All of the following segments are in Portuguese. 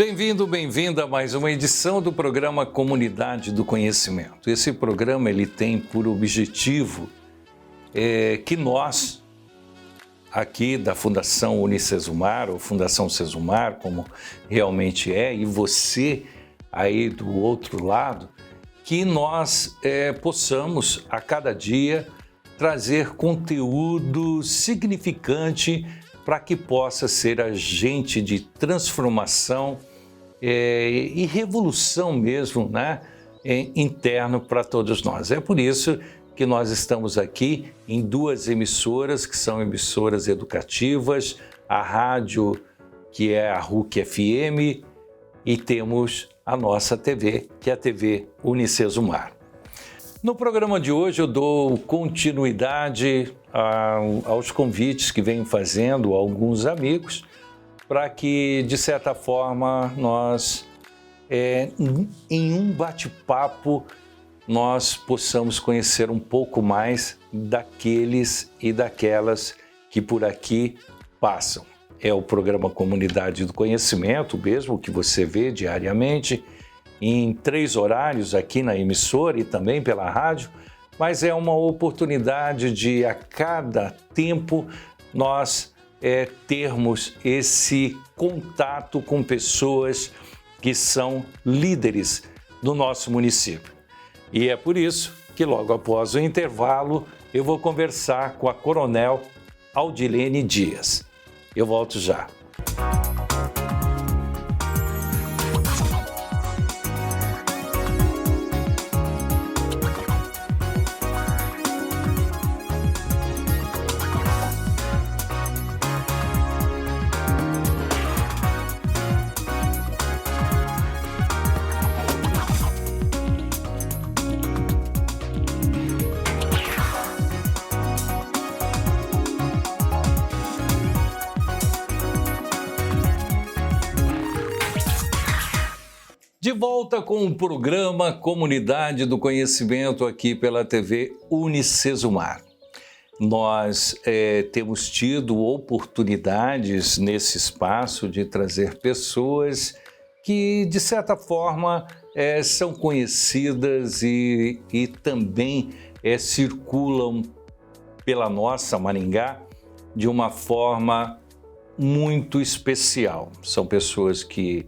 Bem-vindo, bem-vinda a mais uma edição do programa Comunidade do Conhecimento. Esse programa ele tem por objetivo que nós, aqui da Fundação Unicesumar, ou Fundação Sesumar, como realmente é, e você aí do outro lado, que nós possamos a cada dia trazer conteúdo significante para que possa ser agente de transformação e revolução mesmo, né, interno para todos nós. É por isso que nós estamos aqui em duas emissoras, que são emissoras educativas, a rádio, que é a RUC FM, e temos a nossa TV, que é a TV Unicesumar. No programa de hoje eu dou continuidade aos convites que venho fazendo a alguns amigos para que, de certa forma, nós, em um bate-papo, nós possamos conhecer um pouco mais daqueles e daquelas que por aqui passam. É o programa Comunidade do Conhecimento, mesmo que você vê diariamente, em 3 horários aqui na emissora e também pela rádio, mas é uma oportunidade de, a cada tempo, nós termos esse contato com pessoas que são líderes do nosso município. E é por isso que, logo após o intervalo, eu vou conversar com a Coronel Audilene Dias. Eu volto já. De volta com o programa Comunidade do Conhecimento aqui pela TV Unicesumar. Nós temos tido oportunidades nesse espaço de trazer pessoas que, de certa forma, são conhecidas e também circulam pela nossa Maringá de uma forma muito especial. São pessoas que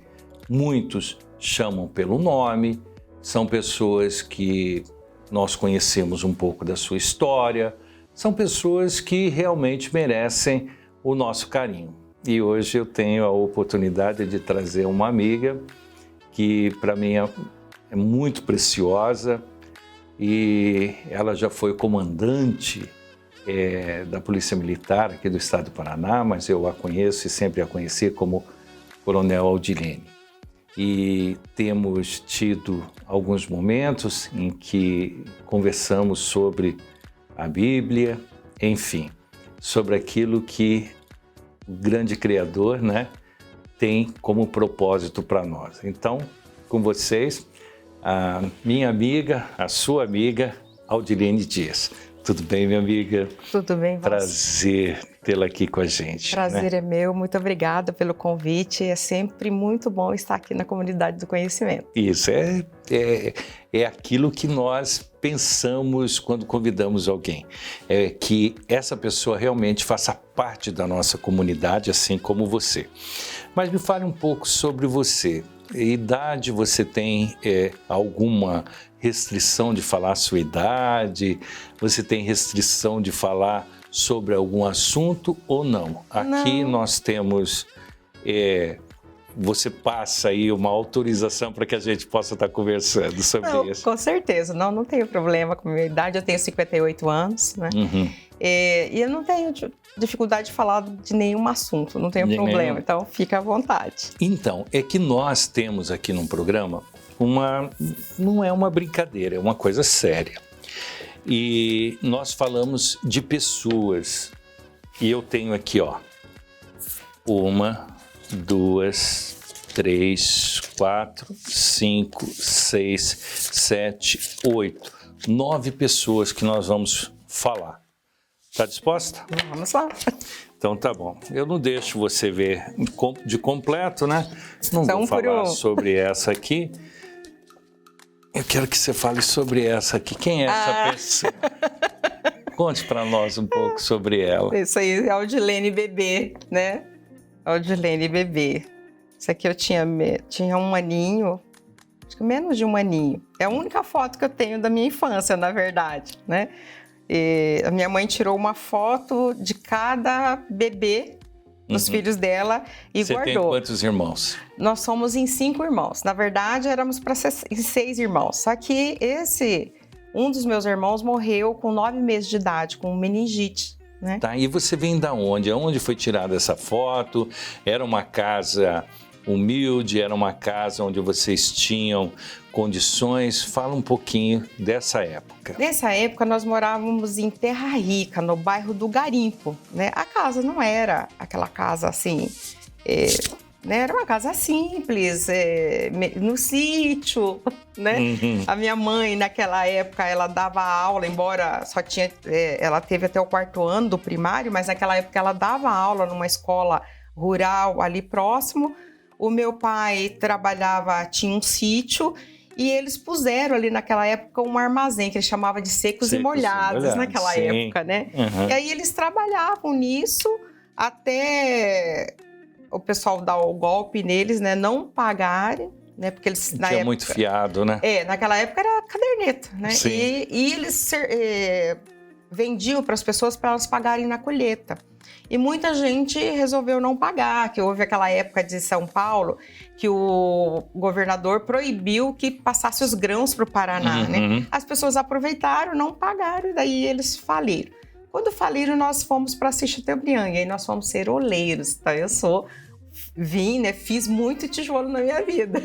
muitos chamam pelo nome, são pessoas que nós conhecemos um pouco da sua história, são pessoas que realmente merecem o nosso carinho. E hoje eu tenho a oportunidade de trazer uma amiga que para mim é muito preciosa, e ela já foi comandante da Polícia Militar aqui do estado do Paraná, mas eu a conheço e sempre a conheci como Coronel Audilene. E temos tido alguns momentos em que conversamos sobre a Bíblia, enfim, sobre aquilo que o grande Criador, né, tem como propósito para nós. Então, com vocês, a minha amiga, a sua amiga, Audilene Dias. Tudo bem, minha amiga? Tudo bem, Vasco. Prazer tê-la aqui com a gente. Prazer é meu, muito obrigada pelo convite. É sempre muito bom estar aqui na Comunidade do Conhecimento. Isso, é aquilo que nós pensamos quando convidamos alguém. É que essa pessoa realmente faça parte da nossa comunidade, assim como você. Mas me fale um pouco sobre você. Idade, você tem alguma restrição de falar a sua idade? Você tem restrição de falar sobre algum assunto ou não? Aqui nós temos, você passa aí uma autorização para que a gente possa estar conversando sobre isso. Com certeza, não tenho problema com a minha idade, eu tenho 58 anos, né? Uhum. E eu não tenho dificuldade de falar de nenhum assunto, não tenho problema, então fica à vontade. Então, é que nós temos aqui no programa não é uma brincadeira, é uma coisa séria. E nós falamos de pessoas, e eu tenho aqui, ó, 1, 2, 3, 4, 5, 6, 7, 8, 9 pessoas que nós vamos falar. Está disposta? Vamos lá. Então tá bom. Eu não deixo você ver de completo, né? Não vou falar sobre essa aqui. Eu quero que você fale sobre essa aqui. Quem é essa pessoa? Conte para nós um pouco sobre ela. Isso aí é o Aldilene bebê, né? Aldilene bebê. Isso aqui eu tinha um aninho, acho que menos de um aninho. É a única foto que eu tenho da minha infância, na verdade, né? E a minha mãe tirou uma foto de cada bebê dos filhos dela e Você guardou. Você tem quantos irmãos? Nós somos em 5 irmãos. Na verdade, éramos para 6 irmãos. Só que um dos meus irmãos morreu com 9 meses de idade, com meningite, né? Tá, e você vem da onde? Aonde foi tirada essa foto? Era uma casa humilde? Era uma casa onde vocês tinham condições? Fala um pouquinho dessa época. Nessa época, nós morávamos em Terra Rica, no bairro do Garimpo, né? A casa não era aquela casa assim, né? Era uma casa simples, no sítio, né? Uhum. A minha mãe, naquela época, ela dava aula, embora só tinha... ela teve até o 4º ano do primário, mas naquela época ela dava aula numa escola rural ali próximo. O meu pai tinha um sítio, e eles puseram ali naquela época um armazém que eles chamavam de secos e molhados naquela época, né? Uhum. E aí eles trabalhavam nisso até o pessoal dar o golpe neles, né? Não pagarem, né? Porque eles na Tinha época, muito fiado, né? Naquela época era caderneta, né? Sim. E eles vendiam para as pessoas para elas pagarem na colheita. E muita gente resolveu não pagar, que houve aquela época de São Paulo que o governador proibiu que passasse os grãos para o Paraná, né? As pessoas aproveitaram, não pagaram, e daí eles faliram. Quando faliram, nós fomos para Assis Chateaubriand, e aí nós fomos ser oleiros, tá? Fiz muito tijolo na minha vida.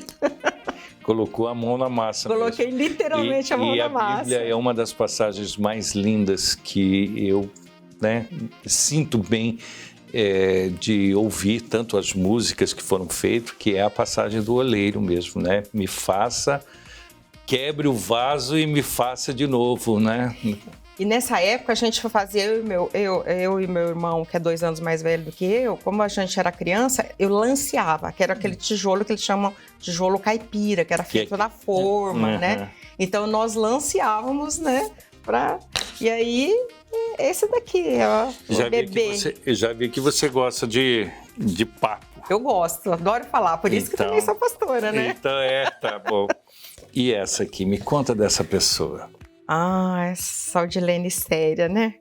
Colocou a mão na massa. Coloquei mesmo. literalmente a mão na massa. E a Bíblia é uma das passagens mais lindas que eu, né, sinto bem de ouvir, tanto as músicas que foram feitas, que é a passagem do oleiro mesmo, né? Quebre o vaso e me faça de novo, né? E nessa época a gente fazia, eu e meu irmão, que é 2 anos mais velho do que eu, como a gente era criança, eu lanceava, que era aquele tijolo que eles chamam tijolo caipira, que era feito na forma, né? Então nós lanceávamos, né? E aí, esse daqui, ó, o bebê. Já vi que você gosta de papo. Eu gosto, adoro falar, por isso que também sou pastora, né? Então tá bom. E essa aqui, me conta dessa pessoa. Essa Aldilene séria, né?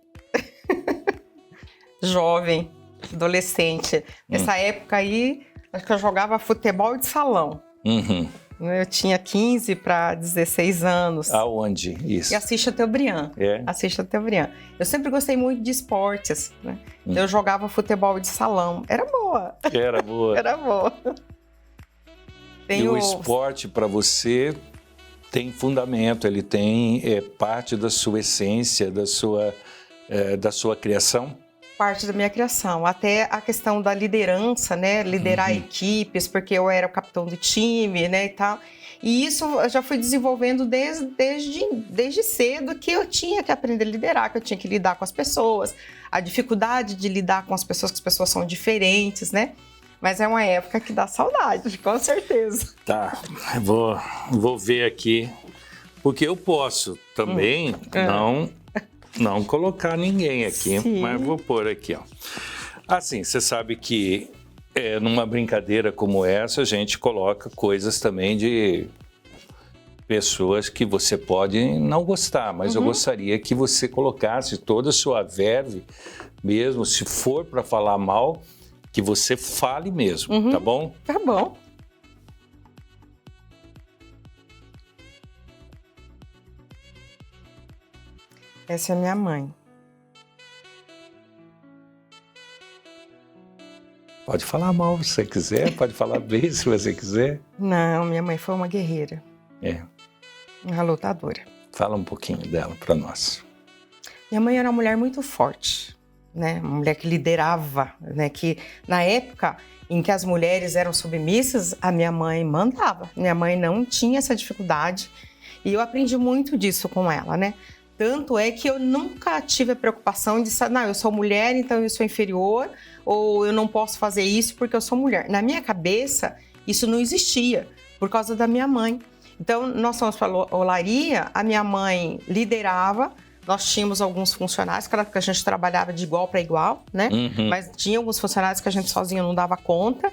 Jovem, adolescente. Nessa época aí, acho que eu jogava futebol de salão. Uhum. Eu tinha 15 para 16 anos. Aonde isso? E Assis Chateaubriand. Assis Chateaubriand. Eu sempre gostei muito de esportes, né? Eu jogava futebol de salão. Era boa. Era boa. Era boa. E o esporte para você tem fundamento, ele tem parte da sua essência, da sua criação? Parte da minha criação, até a questão da liderança, né? Liderar equipes, porque eu era o capitão do time, né, e tal. E isso eu já fui desenvolvendo desde cedo, que eu tinha que aprender a liderar, que eu tinha que lidar com as pessoas, a dificuldade de lidar com as pessoas são diferentes, né? Mas é uma época que dá saudade, com certeza. Tá, vou ver aqui, porque eu posso também não colocar ninguém aqui, Sim. Mas vou pôr aqui, ó. Assim, você sabe que numa brincadeira como essa, a gente coloca coisas também de pessoas que você pode não gostar, mas eu gostaria que você colocasse toda a sua verve, mesmo se for para falar mal, que você fale mesmo, tá bom? Tá bom. Essa é minha mãe. Pode falar mal se você quiser, pode falar bem se você quiser. Não, minha mãe foi uma guerreira. Uma lutadora. Fala um pouquinho dela para nós. Minha mãe era uma mulher muito forte, né? Uma mulher que liderava, né? Que na época em que as mulheres eram submissas, a minha mãe mandava. Minha mãe não tinha essa dificuldade e eu aprendi muito disso com ela, né? Tanto é que eu nunca tive a preocupação de, não, eu sou mulher, então eu sou inferior, ou eu não posso fazer isso porque eu sou mulher. Na minha cabeça, isso não existia, por causa da minha mãe. Então, nós fomos para a olaria, a minha mãe liderava, nós tínhamos alguns funcionários, claro que a gente trabalhava de igual para igual, né? Mas tinha alguns funcionários que a gente sozinha não dava conta.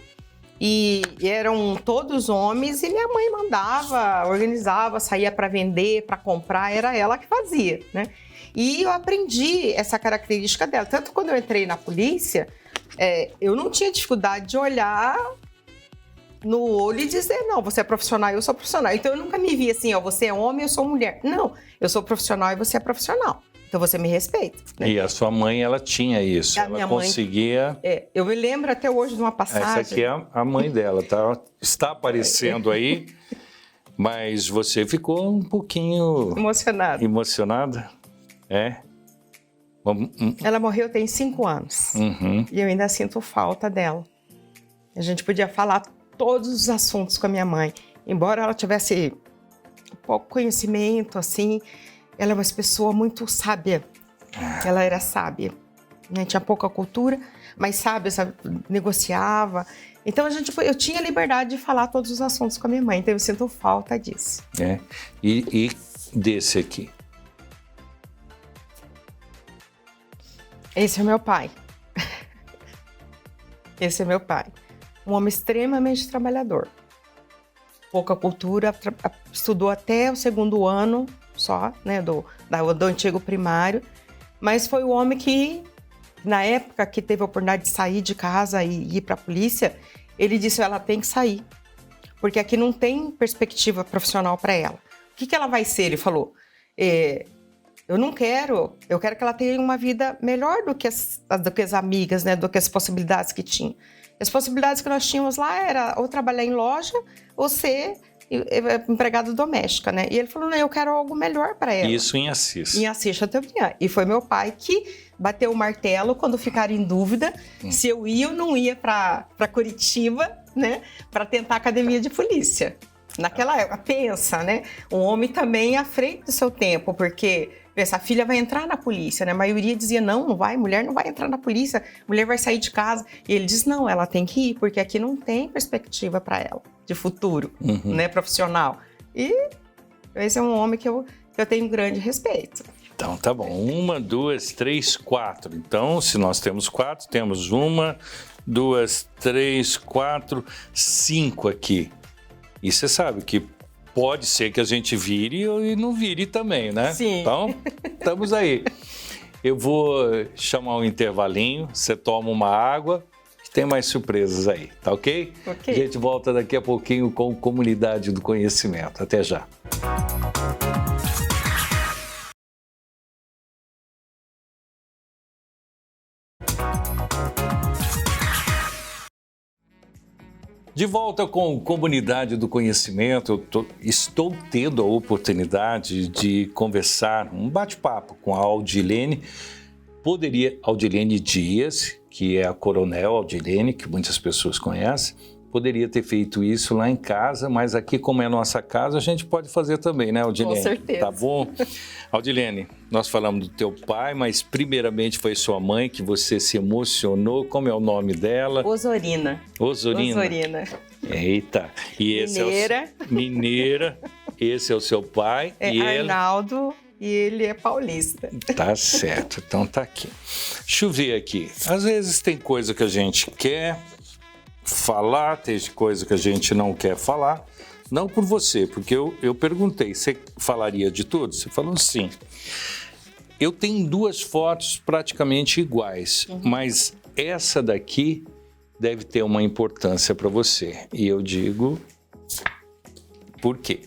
E eram todos homens e minha mãe mandava, organizava, saía para vender, para comprar, era ela que fazia, né? E eu aprendi essa característica dela. Tanto quando eu entrei na polícia, eu não tinha dificuldade de olhar no olho e dizer, não, você é profissional, eu sou profissional. Então eu nunca me vi assim, ó, você é homem, eu sou mulher. Não, eu sou profissional e você é profissional. Então você me respeita. Né? E a sua mãe, ela tinha isso, ela conseguia... eu me lembro até hoje de uma passagem... Essa aqui é a mãe dela, tá? Está aparecendo aí, mas você ficou um pouquinho... Emocionada? Ela morreu tem 5 anos. E eu ainda sinto falta dela. A gente podia falar todos os assuntos com a minha mãe. Embora ela tivesse pouco conhecimento, assim... Ela é uma pessoa muito sábia. Ela era sábia. Né? Tinha pouca cultura, mas sábia, sabe? Negociava. Então, eu tinha liberdade de falar todos os assuntos com a minha mãe. Então, eu sinto falta disso. E desse aqui? Esse é meu pai. Esse é meu pai. Um homem extremamente trabalhador. Pouca cultura, estudou até o 2º ano só, né, do antigo primário, mas foi o homem que, na época que teve a oportunidade de sair de casa e ir para a polícia, ele disse, ela tem que sair, porque aqui não tem perspectiva profissional para ela. O que ela vai ser? Ele falou, eu quero que ela tenha uma vida melhor do que as amigas, né, do que as possibilidades que tinha. As possibilidades que nós tínhamos lá era ou trabalhar em loja ou ser empregada doméstica, né? E ele falou, não, eu quero algo melhor para ela. Isso em Assis. Em Assis Chateaubriand. E foi meu pai que bateu o martelo quando ficaram em dúvida se eu ia ou não ia para Curitiba, né? Para tentar a academia de polícia. Naquela época, pensa, né? Um homem também à frente do seu tempo, porque essa filha vai entrar na polícia, né? A maioria dizia, não vai, mulher não vai entrar na polícia, mulher vai sair de casa. E ele diz, não, ela tem que ir, porque aqui não tem perspectiva para ela de futuro, né, profissional. E esse é um homem que eu tenho um grande respeito. Então, tá bom. 1, 2, 3, 4. Então, se nós temos 4, temos 1, 2, 3, 4, 5 aqui. E você sabe que pode ser que a gente vire e não vire também, né? Sim. Então, estamos aí. Eu vou chamar um intervalinho, você toma uma água, tem mais surpresas aí, tá ok? Ok. A gente volta daqui a pouquinho com Comunidade do Conhecimento. Até já. De volta com Comunidade do Conhecimento, estou tendo a oportunidade de conversar, um bate-papo com a Aldilene Dias, que é a Coronel Aldilene, que muitas pessoas conhecem. Poderia ter feito isso lá em casa, mas aqui, como é a nossa casa, a gente pode fazer também, né, Aldilene? Com certeza. Tá bom? Aldilene, nós falamos do teu pai, mas primeiramente foi sua mãe que você se emocionou. Como é o nome dela? Osorina. Osorina. Eita. E esse Mineira. Mineira. Esse é o seu pai. É e Arnaldo. E ele é paulista. Tá certo, então tá aqui. Deixa eu ver aqui. Às vezes tem coisa que a gente quer falar, tem coisa que a gente não quer falar. Não por você, porque eu perguntei, você falaria de tudo? Você falou sim. Eu tenho 2 fotos praticamente iguais, mas essa daqui deve ter uma importância para você. E eu digo por quê?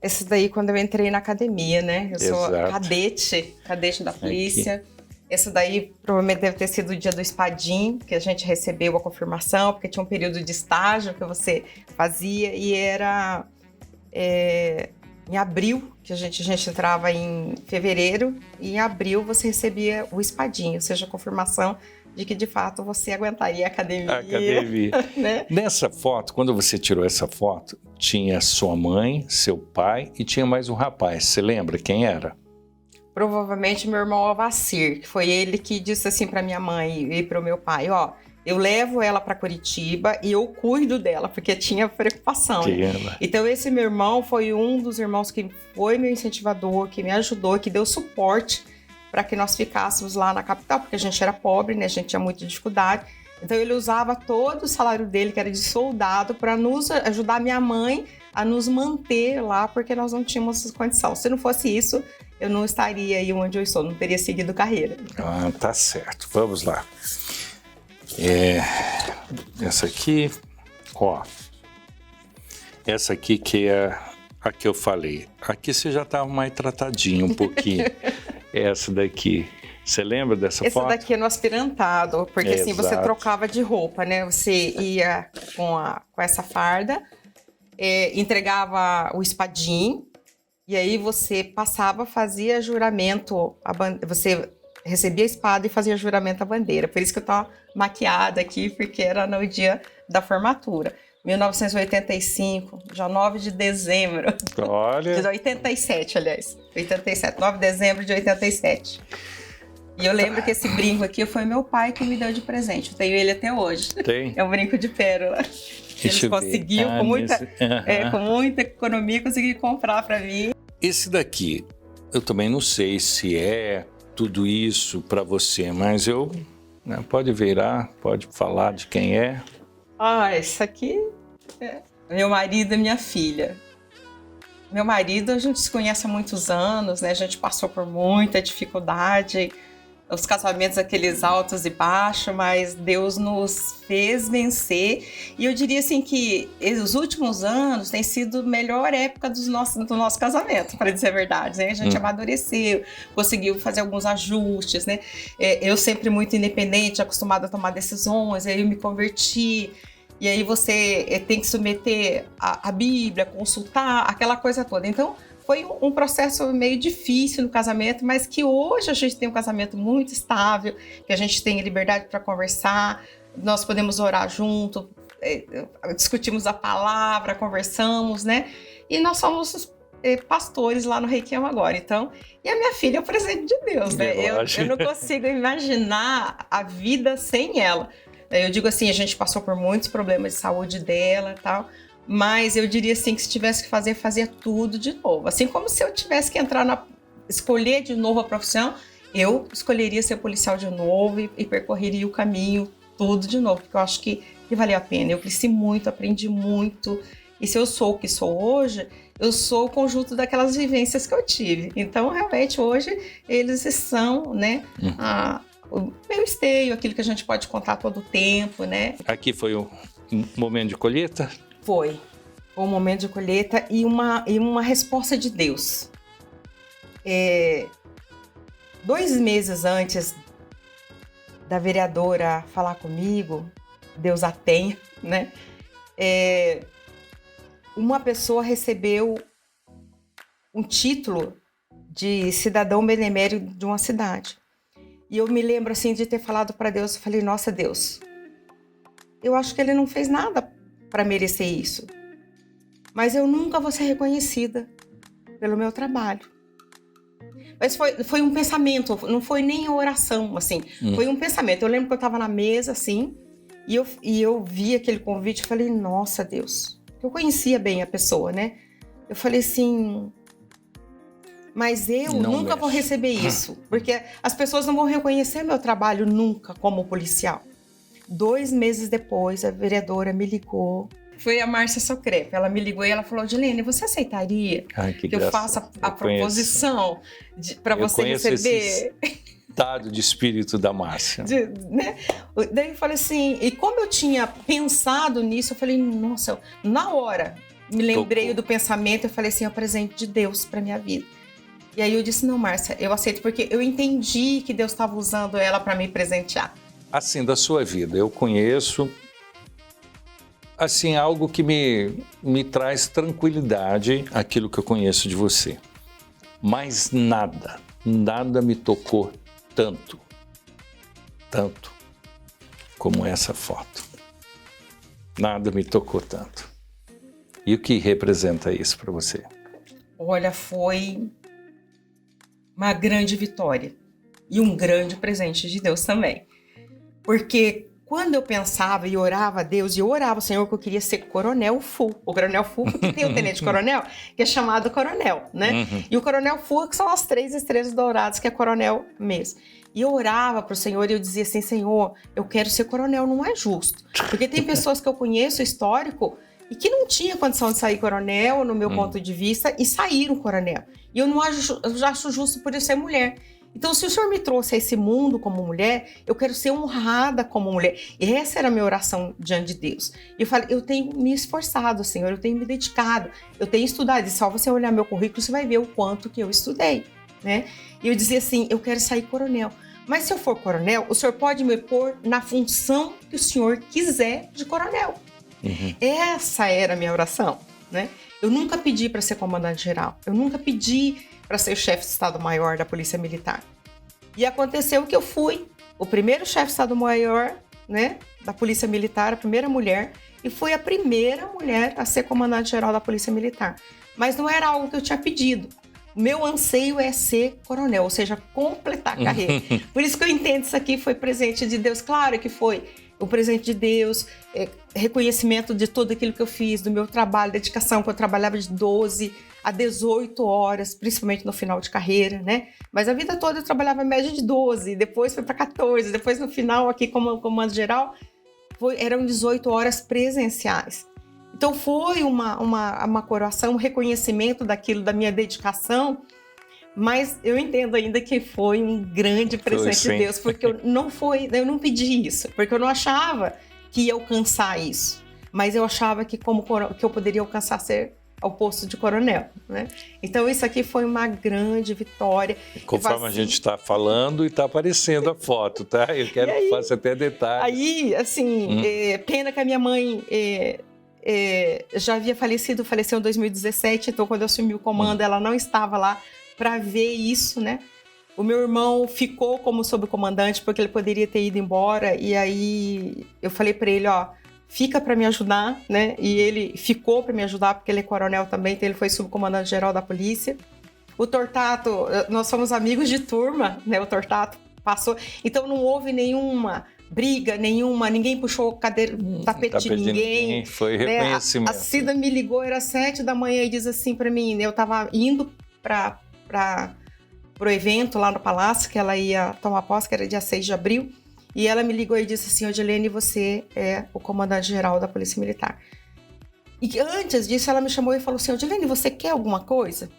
Esse daí quando eu entrei na academia, né? Eu sou Exato. cadete da polícia. Aqui. Esse daí provavelmente deve ter sido o dia do espadim, que a gente recebeu a confirmação, porque tinha um período de estágio que você fazia e era em abril, que a gente entrava em fevereiro, e em abril você recebia o espadinho, ou seja, a confirmação de que de fato você aguentaria a academia. Né? Nessa foto, quando você tirou essa foto, tinha sua mãe, seu pai e tinha mais um rapaz. Você lembra quem era? provavelmente meu irmão Avacir, que foi ele que disse assim para minha mãe e para o meu pai, ó, eu levo ela para Curitiba e eu cuido dela, porque tinha preocupação. Né? Então esse meu irmão foi um dos irmãos que foi meu incentivador, que me ajudou, que deu suporte para que nós ficássemos lá na capital, porque a gente era pobre, né? A gente tinha muita dificuldade. Então ele usava todo o salário dele, que era de soldado, para nos ajudar minha mãe a nos manter lá, porque nós não tínhamos condição. Se não fosse isso, eu não estaria aí onde eu estou, não teria seguido carreira. Ah, tá certo. Vamos lá. Essa aqui, ó. Essa aqui que é a que eu falei. Aqui você já estava mais tratadinho um pouquinho. Essa daqui. Você lembra dessa foto? Essa daqui é no aspirantado, porque assim você trocava de roupa, né? Você ia com essa farda, entregava o espadim, e aí você passava, fazia juramento, você recebia a espada e fazia juramento à bandeira. Por isso que eu tô maquiada aqui, porque era no dia da formatura. 1985, já 9 de dezembro. Olha! De 87, aliás. 87, 9 de dezembro de 87. E eu lembro que esse brinco aqui foi meu pai que me deu de presente. Eu tenho ele até hoje. Tem? É um brinco de pérola. Ele conseguiu, com muita economia, conseguiu comprar para mim. Esse daqui, eu também não sei se é tudo isso para você, mas pode virar, pode falar de quem é. Isso aqui é meu marido e minha filha. Meu marido, a gente se conhece há muitos anos, né? A gente passou por muita dificuldade, os casamentos aqueles altos e baixos, mas Deus nos fez vencer. E eu diria assim que os últimos anos têm sido a melhor época do nosso casamento, para dizer a verdade, né? A gente amadureceu, conseguiu fazer alguns ajustes, né? Eu sempre muito independente, acostumada a tomar decisões, aí eu me converti. E aí você tem que submeter a Bíblia, consultar, aquela coisa toda. Então, foi um processo meio difícil no casamento, mas que hoje a gente tem um casamento muito estável, que a gente tem liberdade para conversar, nós podemos orar junto, discutimos a palavra, conversamos, né? E nós somos pastores lá no Requião agora, então... E a minha filha é o presente de Deus, né? Eu não consigo imaginar a vida sem ela. Eu digo assim, a gente passou por muitos problemas de saúde dela e tal, mas eu diria assim que se tivesse que fazer, fazia tudo de novo. Assim como se eu tivesse que escolher de novo a profissão, eu escolheria ser policial de novo e percorreria o caminho tudo de novo, porque eu acho que valeu a pena. Eu cresci muito, aprendi muito, e se eu sou o que sou hoje, eu sou o conjunto daquelas vivências que eu tive. Então, realmente, hoje, eles são, né, o meu esteio, aquilo que a gente pode contar todo o tempo, né? Aqui foi um momento de colheita? Foi um momento de colheita e uma resposta de Deus. 2 meses antes da vereadora falar comigo, Deus a tenha, né? Uma pessoa recebeu um título de cidadão benemérito de uma cidade. E eu me lembro assim de ter falado para Deus, eu falei, nossa Deus, eu acho que ele não fez nada para merecer isso. Mas eu nunca vou ser reconhecida pelo meu trabalho. Mas foi um pensamento, não foi nem oração, assim, foi um pensamento. Eu lembro que eu estava na mesa, assim, e eu vi aquele convite e falei, nossa Deus, eu conhecia bem a pessoa, né? Eu falei assim... Mas eu nunca vou receber isso, porque as pessoas não vão reconhecer meu trabalho nunca como policial. 2 meses depois, a vereadora me ligou. Foi a Márcia Socrepa. Ela me ligou e ela falou, Dilene, você aceitaria que eu faça a proposição para você receber? Esse estado de espírito da Márcia. Né? Daí eu falei assim, e como eu tinha pensado nisso, eu falei, nossa, na hora, me lembrei do pensamento, eu falei assim, é o presente de Deus para minha vida. E aí eu disse, não, Márcia, eu aceito, porque eu entendi que Deus estava usando ela para me presentear. Assim, da sua vida, eu conheço, assim, algo que me traz tranquilidade, aquilo que eu conheço de você. Mas nada me tocou tanto como essa foto. Nada me tocou tanto. E o que representa isso para você? Olha, foi uma grande vitória e um grande presente de Deus também. Porque quando eu pensava e orava a Deus, e eu orava, Senhor, que eu queria ser coronel full. O coronel full, porque tem o tenente-coronel, que é chamado coronel, né? E o coronel full, que são as 3 estrelas douradas, que é coronel mesmo. E eu orava para o Senhor e eu dizia assim, Senhor, eu quero ser coronel, não é justo. Porque tem pessoas que eu conheço, histórico, e que não tinha condição de sair coronel, no meu ponto de vista, e saíram coronel. E eu não acho justo por eu ser mulher. Então, se o Senhor me trouxe a esse mundo como mulher, eu quero ser honrada como mulher. E essa era a minha oração diante de Deus. E eu falei, eu tenho me esforçado, Senhor, eu tenho me dedicado, eu tenho estudado. E só você olhar meu currículo, você vai ver o quanto que eu estudei, né? E eu dizia assim, eu quero sair coronel. Mas se eu for coronel, o Senhor pode me pôr na função que o Senhor quiser de coronel. Essa era a minha oração, né? Eu nunca pedi para ser comandante-geral. Eu nunca pedi para ser chefe de Estado-Maior da Polícia Militar. E aconteceu que eu fui o primeiro chefe de Estado-Maior, né, da Polícia Militar, a primeira mulher, e fui a primeira mulher a ser comandante-geral da Polícia Militar. Mas não era algo que eu tinha pedido. O meu anseio é ser coronel, ou seja, completar a carreira. Por isso que eu entendo isso aqui foi presente de Deus. Claro que foi o presente de Deus, reconhecimento de tudo aquilo que eu fiz, do meu trabalho, dedicação, que eu trabalhava de 12 a 18 horas, principalmente no final de carreira, né? Mas a vida toda eu trabalhava em média de 12, depois foi para 14, depois no final aqui como comando geral, eram 18 horas presenciais. Então foi uma coroação, um reconhecimento daquilo, da minha dedicação, mas eu entendo ainda que foi um grande presente de Deus, porque eu não pedi isso, porque eu não achava que ia alcançar isso, mas eu achava que eu poderia alcançar ser ao posto de coronel, né? Então isso aqui foi uma grande vitória. Conforme a gente está falando e está aparecendo a foto, tá? Eu quero que faça até detalhes. Aí, assim, pena que a minha mãe já havia faleceu em 2017, então quando eu assumi o comando ela não estava lá para ver isso, né? O meu irmão ficou como subcomandante porque ele poderia ter ido embora, e aí eu falei para ele, ó, fica para me ajudar, né? E ele ficou para me ajudar porque ele é coronel também, então ele foi subcomandante-geral da polícia. O Tortato, nós somos amigos de turma, né? O Tortato passou, então não houve nenhuma briga, ninguém puxou tapete de ninguém. Foi reconhecimento. A Cida me ligou, era 7 da manhã e diz assim para mim, eu estava indo pro evento lá no Palácio, que ela ia tomar posse, que era dia 6 de abril, e ela me ligou e disse assim, Odilene, você é o comandante-geral da Polícia Militar. E antes disso, ela me chamou e falou assim, Odilene, você quer alguma coisa?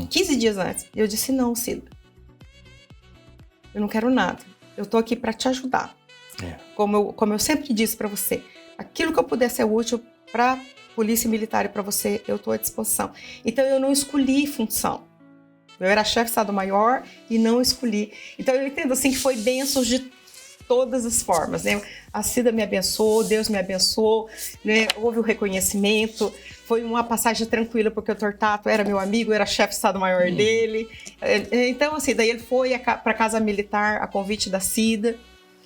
15 dias antes. Eu disse, não, Cida. Eu não quero nada. Eu tô aqui para te ajudar. Como eu sempre disse para você, aquilo que eu puder ser útil para Polícia Militar e para você, eu estou à disposição. Então, eu não escolhi função. Eu era chefe de Estado-Maior e não escolhi. Então, eu entendo assim que foi bênçãos de todas as formas, né? A Cida me abençoou, Deus me abençoou, né? Houve o reconhecimento, foi uma passagem tranquila, porque o Tortato era meu amigo, era chefe de Estado-Maior dele. Então, assim, daí ele foi para a Casa Militar a convite da Cida.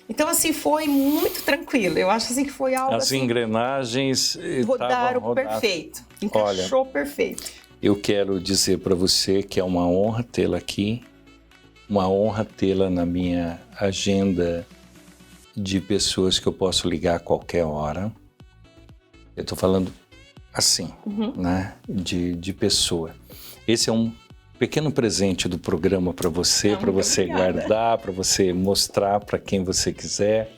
Então, assim, foi muito tranquilo. Eu acho assim que foi algo. As engrenagens rodaram perfeito. Encaixou perfeito. Eu quero dizer para você que é uma honra tê-la aqui, uma honra tê-la na minha agenda de pessoas que eu posso ligar a qualquer hora. Eu estou falando assim, né? De pessoa. Esse é um pequeno presente do programa para você guardar, para você mostrar para quem você quiser.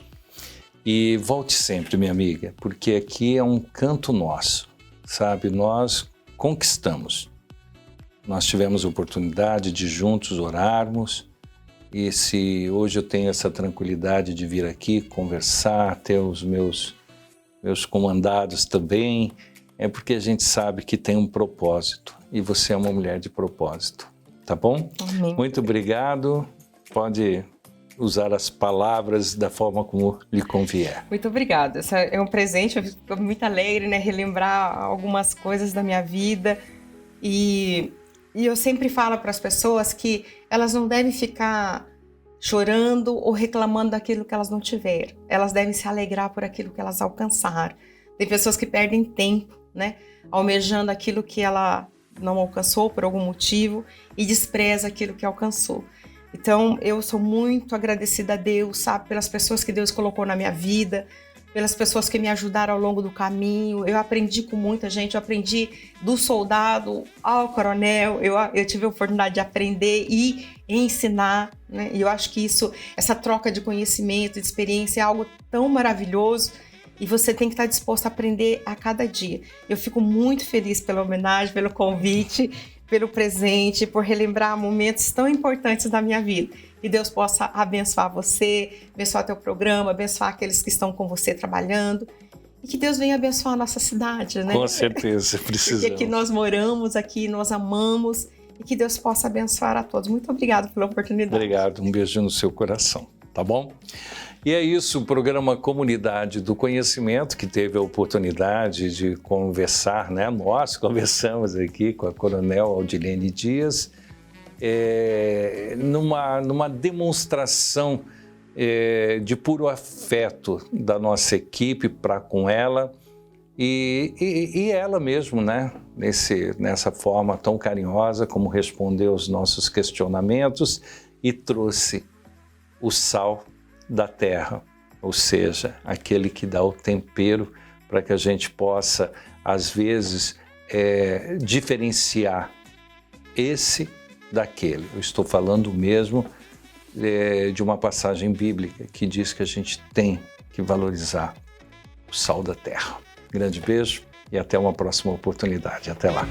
E volte sempre, minha amiga, porque aqui é um canto nosso, sabe? Nós conquistamos. Nós tivemos a oportunidade de juntos orarmos, e se hoje eu tenho essa tranquilidade de vir aqui conversar, ter os meus comandados também, é porque a gente sabe que tem um propósito, e você é uma mulher de propósito, tá bom? Amém. Muito obrigado, pode usar as palavras da forma como lhe convier. Muito obrigada. Esse é um presente, eu fico muito alegre, né? Relembrar algumas coisas da minha vida. E eu sempre falo para as pessoas que elas não devem ficar chorando ou reclamando daquilo que elas não tiveram. Elas devem se alegrar por aquilo que elas alcançaram. Tem pessoas que perdem tempo, né? Almejando aquilo que ela não alcançou por algum motivo e despreza aquilo que alcançou. Então, eu sou muito agradecida a Deus, sabe, pelas pessoas que Deus colocou na minha vida, pelas pessoas que me ajudaram ao longo do caminho. Eu aprendi com muita gente, eu aprendi do soldado ao coronel, eu tive a oportunidade de aprender e ensinar, né? E eu acho que essa troca de conhecimento, de experiência é algo tão maravilhoso e você tem que estar disposto a aprender a cada dia. Eu fico muito feliz pela homenagem, pelo convite, pelo presente, por relembrar momentos tão importantes da minha vida. Que Deus possa abençoar você, abençoar teu programa, abençoar aqueles que estão com você trabalhando. E que Deus venha abençoar a nossa cidade, né? Com certeza, precisamos. Porque aqui nós moramos, aqui nós amamos. E que Deus possa abençoar a todos. Muito obrigada pela oportunidade. Obrigado, um beijo no seu coração, tá bom? E é isso, o programa Comunidade do Conhecimento, que teve a oportunidade de conversar, né? Nós conversamos aqui com a Coronel Aldilene Dias, numa demonstração de puro afeto da nossa equipe para com ela e ela mesmo, né? Nessa forma tão carinhosa como respondeu aos nossos questionamentos e trouxe o sal da terra, ou seja, aquele que dá o tempero para que a gente possa, às vezes, diferenciar esse daquele. Eu estou falando mesmo de uma passagem bíblica que diz que a gente tem que valorizar o sal da terra. Grande beijo e até uma próxima oportunidade. Até lá.